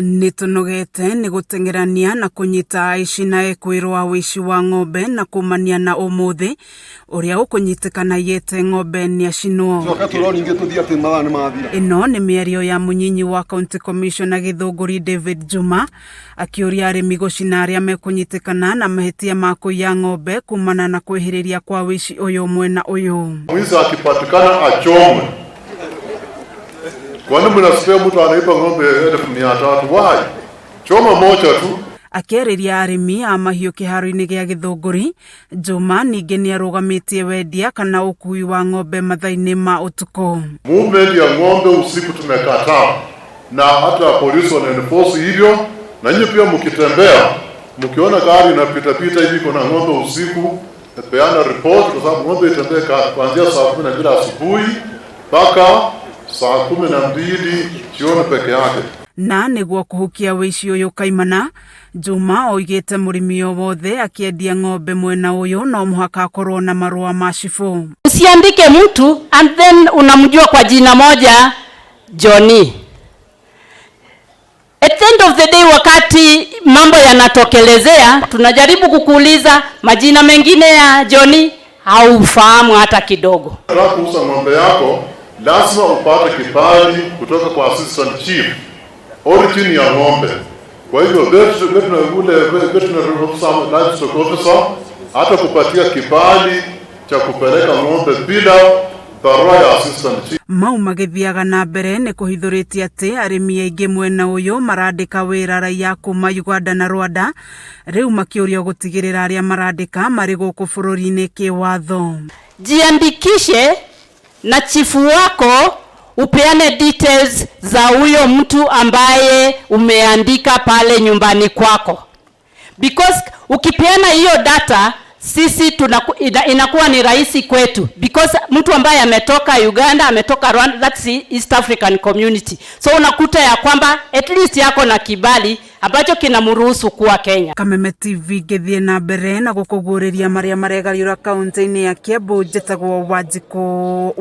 Nitunogete ni gutengerania na kunyita aici na ekwirwa wici wa ng'ombe na kumania na umuthi uria ukunyitikana yete ng'ombe ni acinwo. Ino ni mĩario ya munyinyi wa County Commissioner Githunguri David Juma akiuria arimi gucina aria mekunyitikana na mahitia ma kuiya ng'ombe kumana na kwihiriria kwa wici uyu mwena uyu. Mwizi akipatikana achomwe. Kwani mnasikia mtu anaiba ng'ombe 1300? Why? Choma moja tu. Akĩarĩria arĩmi a mahiũ kĩharo-inĩ gĩa Githunguri, Juma ningĩ nĩarũgamitie wendia kana ũkui wa ng'ombe mathaa-inĩ ma utuko. Movement ya ng'ombe usiku tumekataa, na hata polisi wanaenforce hivyo, na nyinyi pia mkitembea mkiona gari inapita hivi kuna ng'ombe usiku, peana report, kwa sababu ng'ombe itembea kuanzia saa 12 asubuhi mpaka saa 12 jioni peke yake. Na nĩguo kuhukia wici uyu kaimana, Juma oigĩte mũrĩmi o wothe akiendia ng'ombe mwena uyu no muhaka akorwo na marũa ma cibũ. Usiandike mtu and then unamjua kwa jina moja Johnny. At the end of the day, wakati mambo yanatokelezea, tunajaribu kukuuliza majina mengine ya Johnny, haufahamu hata kidogo. Unataka kuuza ng'ombe yako, lazima upate kibali kutoka kwa assistant chief, origin ya ng'ombe. Kwa hivyo veterinary officer hata kupatia kibali cha kupeleka ng'ombe bila barua ya assistant chief. Mau magithiaga na mbere ni kuhithuritie ati arimi aingi mwena uyu marandika wira raia kuma Uganda na Rwanda, riu makiurio gutigirira aria marandika mari guku bururi-ini kiwatho. Jiandikishe na chifu wako, upeane details za huyo mtu ambaye umeandika pale nyumbani kwako, because ukipeana hiyo data sisi inakuwa ni rahisi kwetu, because mtu ambaye ametoka Uganda, ametoka Rwanda, that's East African community, so unakuta ya kwamba at least yako na kibali ambacho kinamruhusu kuwa Kenya. Kameme TV githie na mbere na gukuguriria maria maregariura kaunti-ini ya Kiambu, njitagwo Wanjiko.